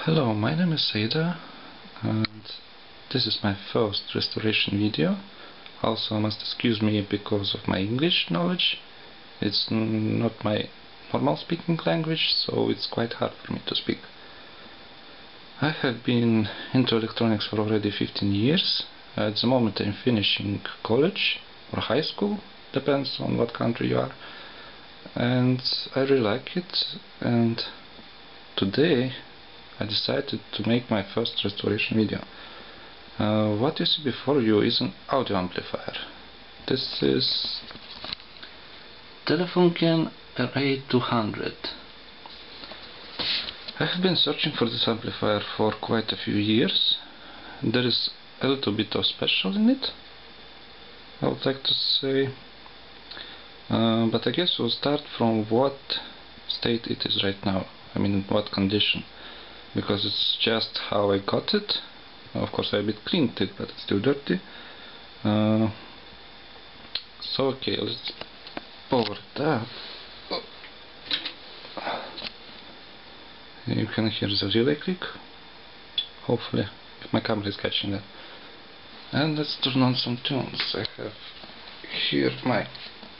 Hello, my name is Seda, and this is my first restoration video. Also, must excuse me because of my English knowledge. It's not my normal speaking language, so it's quite hard for me to speak. I have been into electronics for already 15 years. At the moment I'm finishing college or high school, depends on what country you are. And I really like it, and today I decided to make my first restoration video. What you see before you is an audio amplifier. This is Telefunken RA200. I have been searching for this amplifier for quite a few years. There is a little bit of special in it, I would like to say, but I guess we'll start from what state it is right now. I mean, in what condition, because it's just how I got it. Of course I a bit cleaned it, but it's still dirty. So okay, let's power it up. You can hear the relay click, hopefully, if my camera is catching that. And let's turn on some tunes. I have here my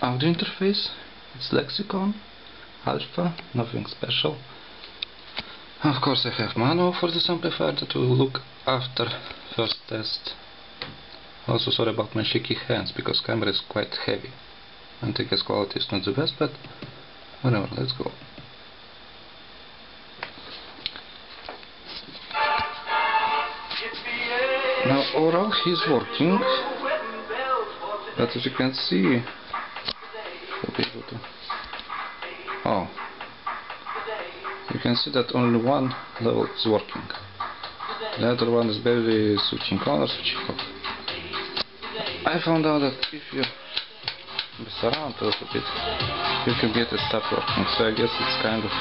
audio interface. It's Lexicon, Alpha, nothing special. Of course I have manual for this amplifier that we'll look after first test. Also sorry about my shaky hands, because camera is quite heavy and I guess quality is not the best, but whatever, let's go. Now overall he's working, but as you can see, you can see that only one level is working. The other one is barely switching on or switching off. I found out that if you mess around a little bit, you can get it stop working. So I guess it's kind of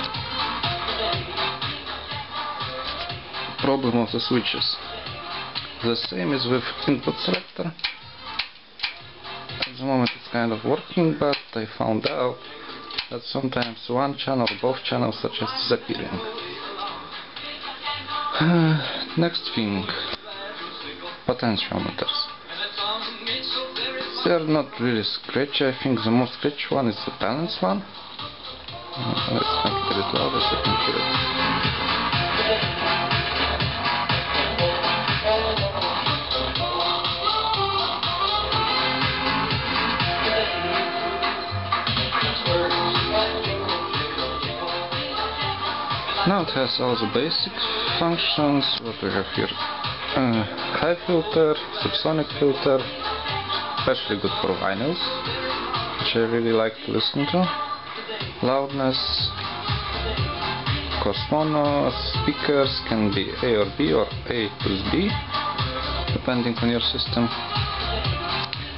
problem of the switches. The same is with input selector. At the moment it's kind of working, but I found out that sometimes one channel or both channels are just disappearing. Next thing, potentiometers. They are not really scratchy. I think the most scratchy one is the balance one. Let's make it a bit louder so you can hear it. Now it has all the basic functions. What we have here: high filter, subsonic filter, especially good for vinyls, which I really like to listen to. Loudness, of course mono. Speakers can be A or B or A plus B, depending on your system.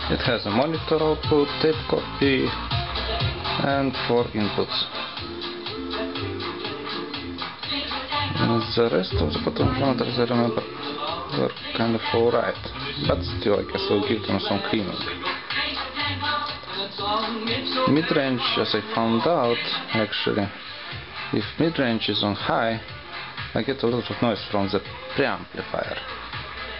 It has a monitor output, tape copy, and 4 inputs. The rest of the potentiometers, I remember, were kind of alright, but still I guess I'll give them some cleaning. Mid-range, as I found out, actually, if mid-range is on high, I get a lot of noise from the preamplifier,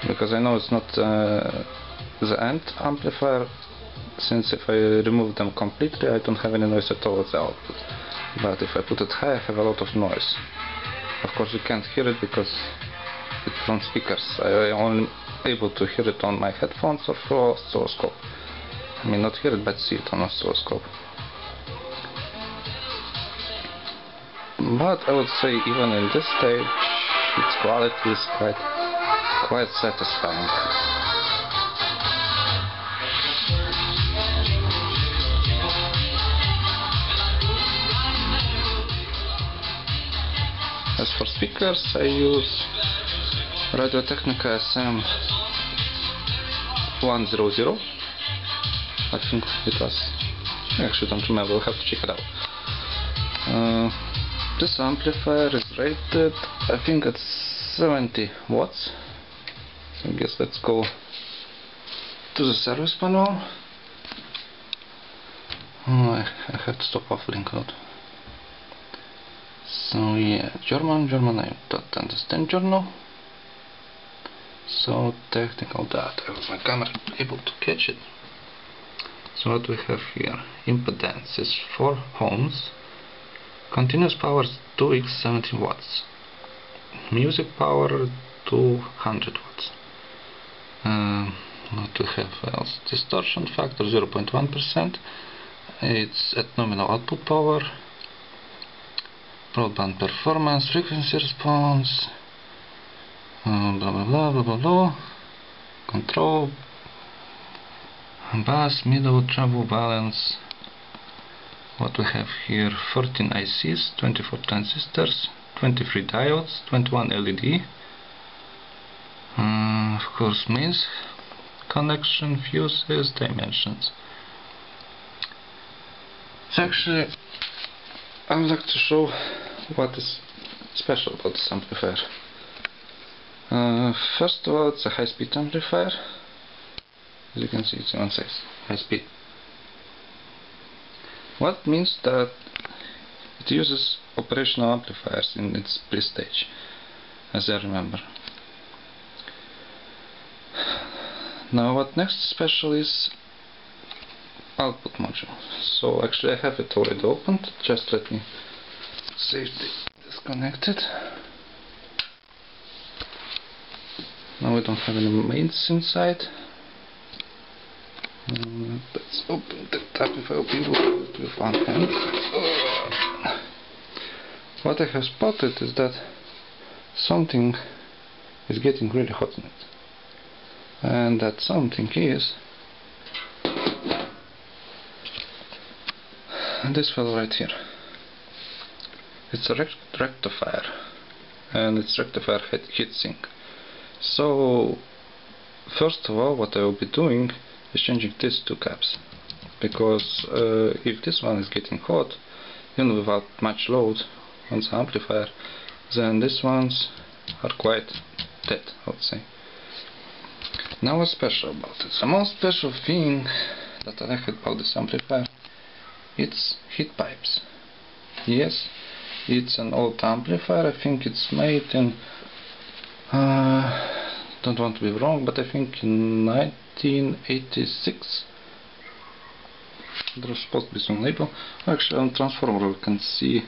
because I know it's not the end amplifier, since if I remove them completely I don't have any noise at all at the output. But if I put it high I have a lot of noise. Of course you can't hear it because it's from speakers. I am only able to hear it on my headphones or through oscilloscope. I mean, not hear it but see it on oscilloscope. But I would say even in this stage its quality is quite satisfying. As for speakers, I use Radio Technica SM100. I think it was. I actually don't remember, I'll have to check it out. This amplifier is rated, I think, at 70 watts. So I guess let's go to the service manual. I have to stop off link out. So yeah, German, I don't understand German. So technical data, my camera able to catch it. So what we have here, impedance is 4 ohms, continuous power is 2x 17 watts, music power 200 watts. What we have else? Distortion factor 0.1%. It's at nominal output power. Broadband performance, frequency response, blah blah blah blah blah blah. Control, bass, middle, treble, balance. What we have here: 14 ICs, 24 transistors, 23 diodes, 21 LED. Of course, mains connection, fuses, dimensions. Actually, I would like to show what is special about this amplifier. First of all, it's a high-speed amplifier. As you can see, it's one size, high speed. What means that it uses operational amplifiers in its pre-stage, as I remember. Now what next special is output module. So actually I have it already opened, just let me safely disconnect it. Now we don't have any mains inside. Let's open the tab. If I open it with one hand. What I have spotted is that something is getting really hot in it. And that something is this fellow right here. It's a rectifier, and it's rectifier heatsink. So first of all, what I will be doing is changing these two caps, because if this one is getting hot, even without much load on the amplifier, then these ones are quite dead, I would say. Now what's special about it? The most special thing that I like about this amplifier, it's heat pipes. Yes, it's an old amplifier. I think it's made in don't want to be wrong, but I think in 1986. There's supposed to be some label. Actually, on transformer we can see, you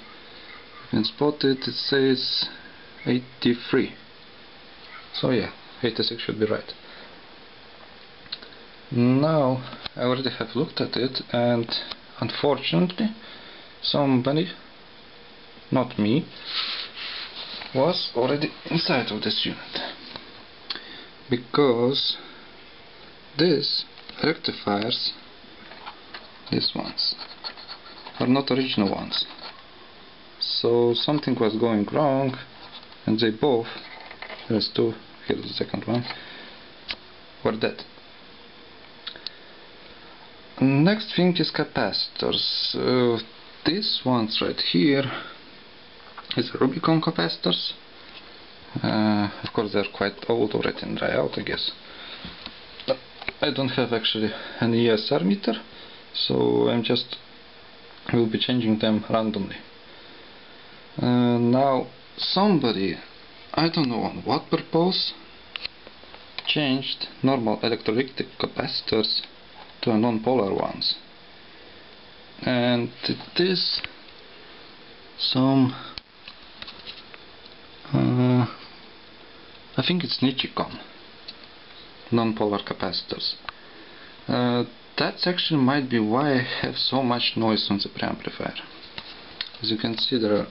can spot it. It says 83. So yeah, 86 should be right. Now I already have looked at it, and unfortunately somebody, not me, was already inside of this unit, because these rectifiers, these ones, are not original ones. So something was going wrong, and they both, there's two, here's the second one, were dead. Next thing is capacitors. These ones right here is Rubicon capacitors. Of course they're quite old already and dry out, I guess. But I don't have actually an ESR meter, so I'm just will be changing them randomly. Now somebody, I don't know on what purpose, changed normal electrolytic capacitors to non-polar ones, and it is some I think it's Nichicon non-polar capacitors. That's actually might be why I have so much noise on the preamplifier. As you can see, there are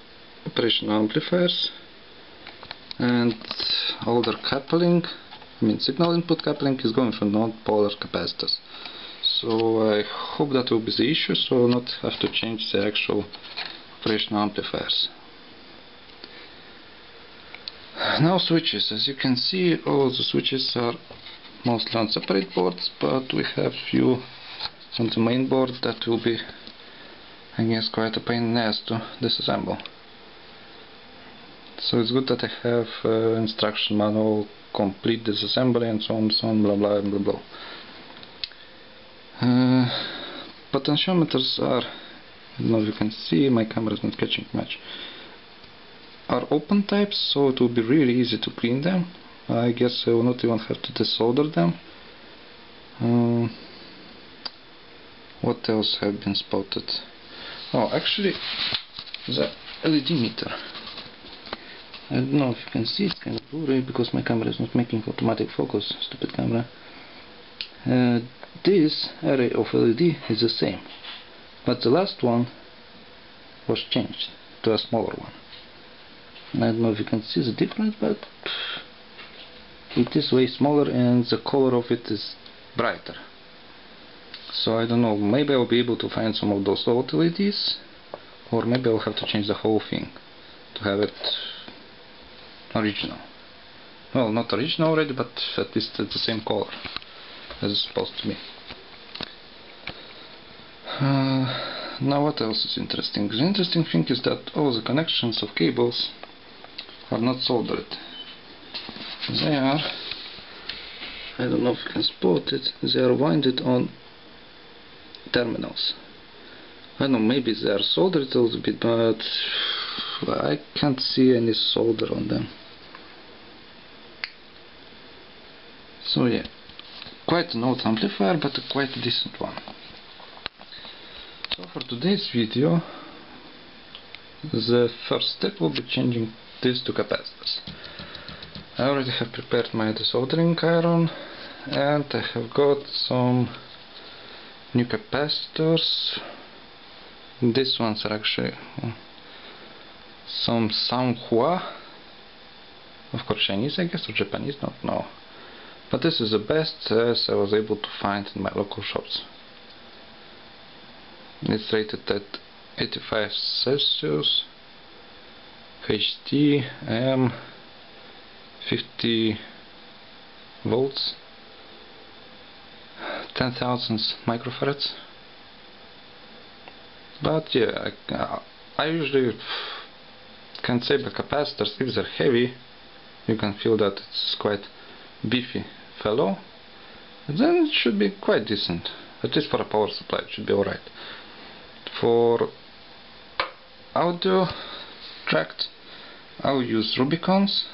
operational amplifiers, and all their coupling, I mean signal input coupling, is going from non-polar capacitors. So I hope that will be the issue, so I will not have to change the actual operational amplifiers. Now switches. As you can see, all the switches are mostly on separate boards, but we have few on the main board that will be, I guess, quite a pain in the ass to disassemble. So it's good that I have instruction manual, complete disassembly, and so on, blah blah blah blah. Potentiometers are, I don't know if you can see, my camera is not catching much. are open types, so it will be really easy to clean them. I guess I will not even have to desolder them. What else have been spotted? Oh, actually, the LED meter. I don't know if you can see, it's kind of blurry because my camera is not making automatic focus, stupid camera. This array of LED is the same, but the last one was changed to a smaller one. I don't know if you can see the difference, but it is way smaller and the color of it is brighter. So I don't know, maybe I'll be able to find some of those old LEDs, or maybe I'll have to change the whole thing to have it original. Well, not original already, but at least the same color as it's supposed to be. Now what else is interesting? The interesting thing is that all the connections of cables are not soldered. They are, I don't know if you can spot it, they are winded on terminals. I don't know, maybe they are soldered a little bit, but I can't see any solder on them. So yeah, quite an old amplifier, but a quite decent one. So for today's video, the first step will be changing this to capacitors. I already have prepared my desoldering iron, and I have got some new capacitors. These ones are actually some Sanghua, of course Chinese I guess, or Japanese, don't know. But this is the best as I was able to find in my local shops. It's rated at 85 Celsius, HT, AM, 50 volts, 10,000 microfarads. But yeah, I usually can say by capacitors, if they're heavy, you can feel that it's quite beefy fellow, then it should be quite decent. At least for a power supply it should be alright. For audio tract, I'll use Rubicons.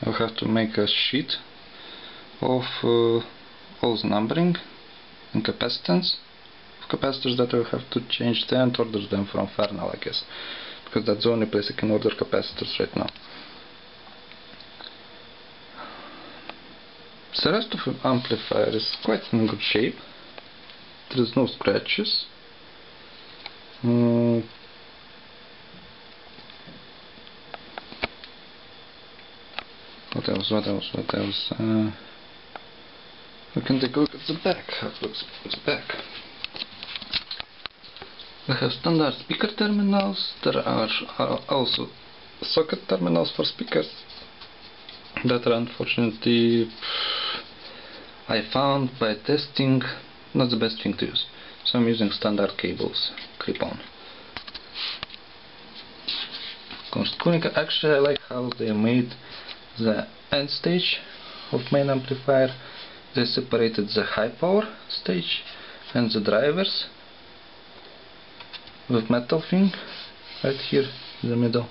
I'll have to make a sheet of all the numbering and capacitance of capacitors that I'll have to change and order them from Fernal, I guess, because that's the only place I can order capacitors right now. The rest of the amplifier is quite in good shape. There is no scratches. What else? We can take a look at the back. How it looks at the back. We have standard speaker terminals. There are also socket terminals for speakers that are unfortunately, I found by testing, not the best thing to use. So I'm using standard cables, clip-on. Actually I like how they made the end stage of main amplifier. They separated the high power stage and the drivers with metal thing right here in the middle.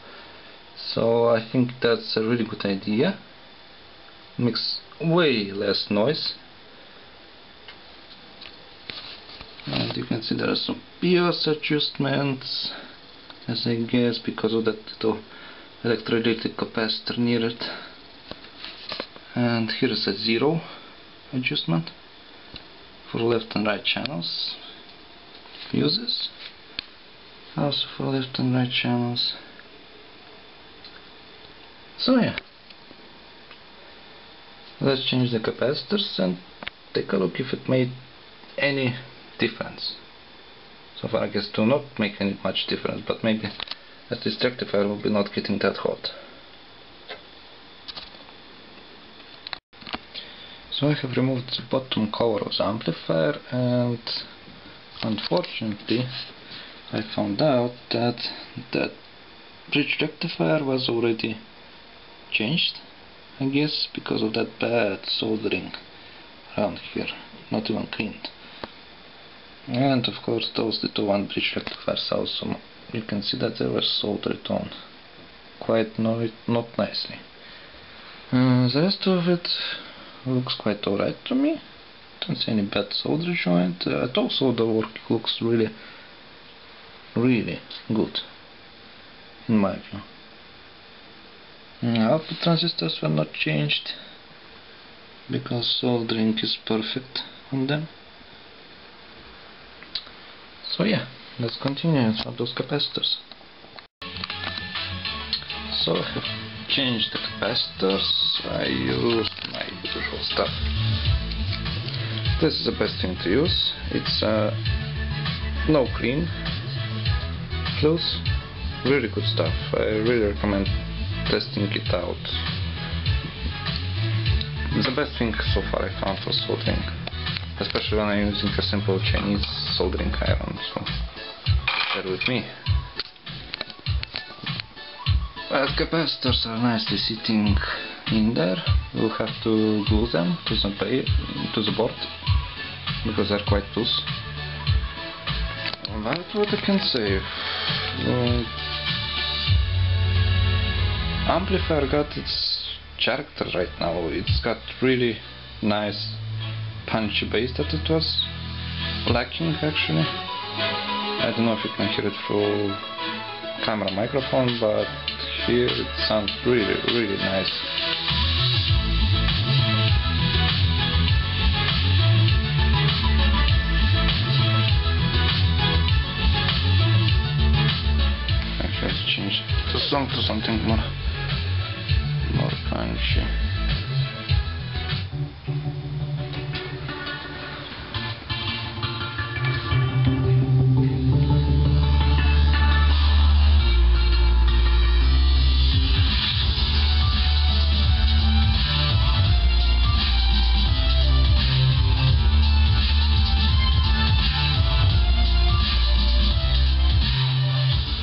So I think that's a really good idea. Makes way less noise. And you can see there are some BIOS adjustments, as I guess because of that little electrolytic capacitor near it. And here is a 0 adjustment for left and right channels. Fuses also for left and right channels. So yeah, let's change the capacitors and take a look if it made any difference. So far I guess do not make any much difference, but maybe at least rectifier will be not getting that hot. So I have removed the bottom cover of the amplifier, and unfortunately I found out that that bridge rectifier was already changed, I guess because of that bad soldering around here, not even cleaned. And of course those little one bridge rectifiers also, you can see that they were soldered on quite not nicely. The rest of it looks quite alright to me. Don't see any bad solder joint. Also the work looks really good in my view. Output transistors were not changed because soldering is perfect on them. So yeah, let's continue and swap those capacitors. So I have changed the capacitors. I used my usual stuff. This is the best thing to use. It's no clean flues, really good stuff. I really recommend testing it out. It's the best thing so far I found for soldering, especially when I'm using a simple Chinese soldering iron, so bear with me. But capacitors are nicely sitting in there. We'll have to glue them to the board because they're quite loose. But what I can say, amplifier got its character right now. It's got really nice punchy bass that it was lacking actually. I don't know if you can hear it through camera microphone, but here it sounds really nice. Actually, let's change the song to something more punchy.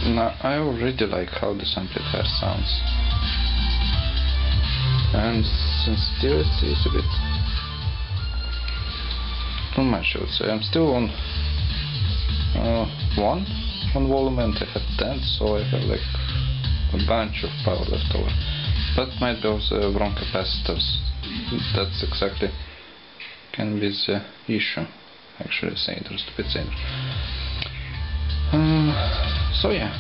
Now, I already like how this amplifier sounds, and sensitivity is a bit too much, I would say. I'm still on 1 on volume and I have 10, so I have like a bunch of power left over. But might be also wrong capacitors. That's exactly can be the issue. Actually, Sander, stupid Sander. So yeah,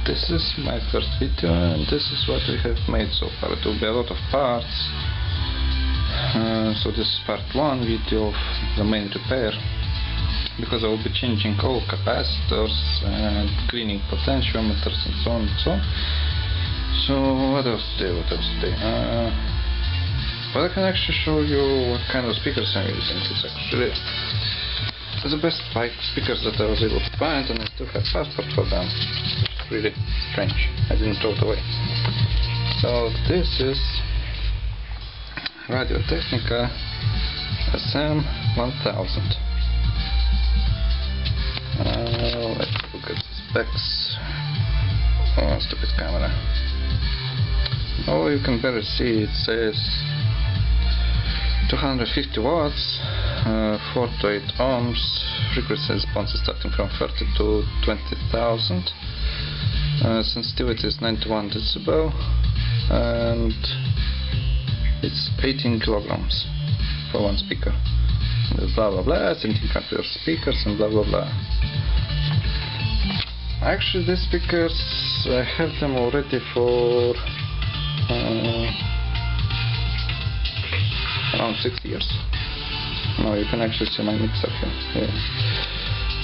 this is my first video and this is what we have made so far. It will be a lot of parts. So this is part 1 video of the main repair, because I will be changing all capacitors and cleaning potentiometers and so on and so on. So what else today? But I can actually show you what kind of speakers I'm using. It's actually the best speakers that I was able to find, and I still have passport for them. It's really strange. I didn't throw it away. So this is Radio Technica SM1000. Let's look at the specs. Oh, stupid camera. Oh, you can better see. It says 250 watts, 4 to 8 ohms, frequency response is starting from 30 to 20,000, sensitivity is 91 decibel, and it's 18 kilograms for one speaker. Blah blah blah, 17 amp speakers and blah blah blah. Actually, these speakers, I have them already for around 6 years. Now you can actually see my mixer here,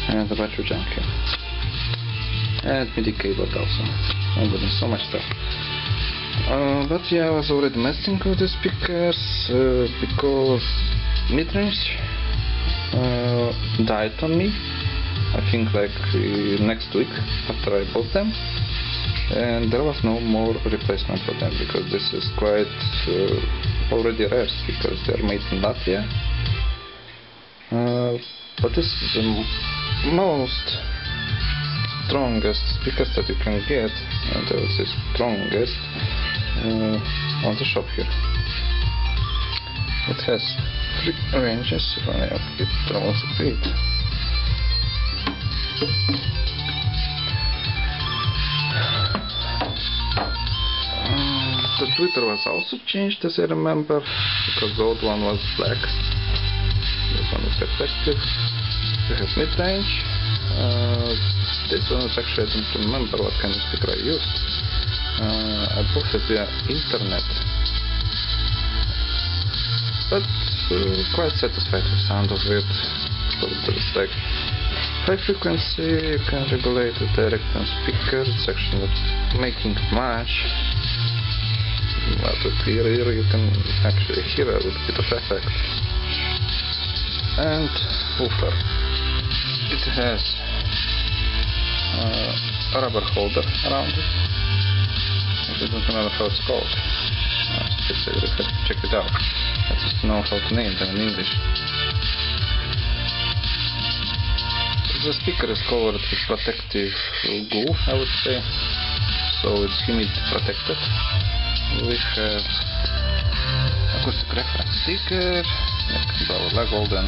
and the battery jack here, and MIDI cable also. Oh goodness, so much stuff. But yeah, I was already messing with the speakers because mid-range died on me, I think like next week after I bought them, and there was no more replacement for them because this is quite already rare speakers. They are made in Latvia, but this is the most strongest speakers that you can get, and I would say strongest on the shop here. It has 3 ranges. If I up it almost a bit. transmitter was also changed, as I remember, because the old one was black. This one is reflective. We have mid-range. This one is actually, I don't remember what kind of speaker I used. I bought it via internet. But quite satisfied with the sound of it. So there's like high frequency, you can regulate it direct on speaker. It's actually not making much. But with ear you can actually hear a little bit of effect. And woofer. It has a rubber holder around it. I don't remember how it's called. I have to check it out. I just know how to name them in English. The speaker is covered with protective glue, I would say, so it's humidity protected. We have acoustic reference speaker, like golden,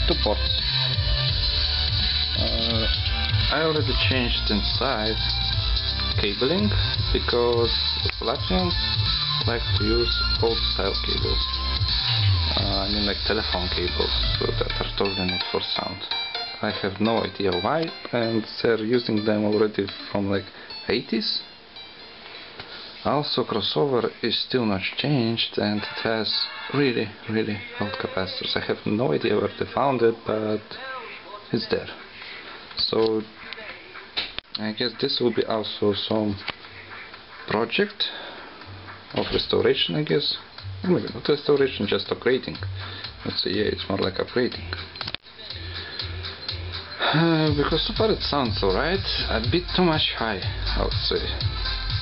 2 ports. I already changed inside cabling because Latvians like to use old style cables. I mean like telephone cables that are totally not for sound. I have no idea why, and they're using them already from like 80s. Also, crossover is still not changed, and it has really old capacitors. I have no idea where they found it, but it's there. So I guess this will be also some project of restoration, I guess. Or maybe not restoration, just upgrading. Let's say, yeah, it's more like upgrading. Because so far it sounds alright, a bit too much high, I would say.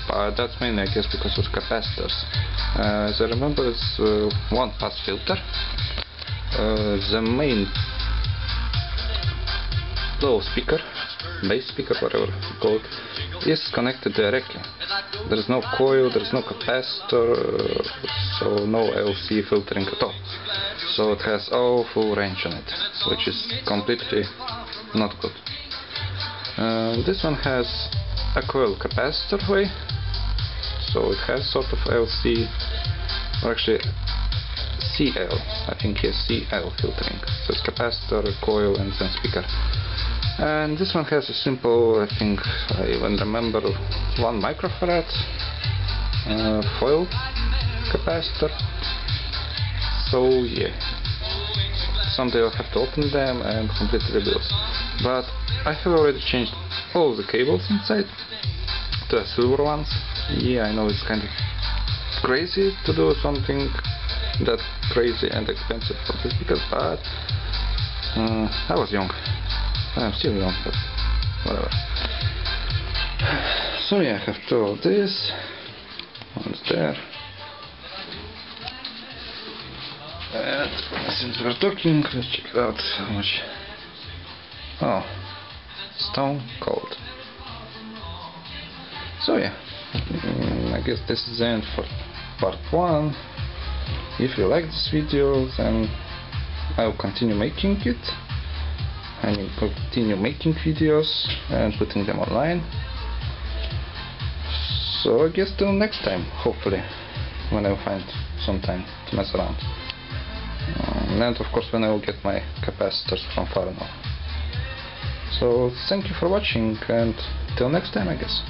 But that's mainly, I guess, because of capacitors. As I remember, it's one pass filter. The main low speaker, bass speaker, whatever you call it, is connected directly. There is no coil, there is no capacitor, so no LC filtering at all. So it has all full range on it, which is completely not good. This one has a coil capacitor way, so it has sort of LC, or actually CL, I think yes, CL filtering. So it's capacitor, coil, and then speaker. And this one has a simple, I think, I even remember, 1 microfarad foil capacitor. So yeah, someday I'll have to open them and completely rebuild. But I have already changed all the cables inside to the silver ones. Yeah, I know it's kind of crazy to do something that crazy and expensive for the speakers, but I was young. I'm still young, but whatever. So yeah, I have 2 of this. One's there. And since we're talking, let's check it out. How much? Oh, stone cold. So yeah, I guess this is the end for part 1. If you like this video, then I will continue making it. I mean, continue making videos and putting them online. So I guess till next time, hopefully, when I will find some time to mess around. And of course when I will get my capacitors from far enough. So thank you for watching, and till next time, I guess.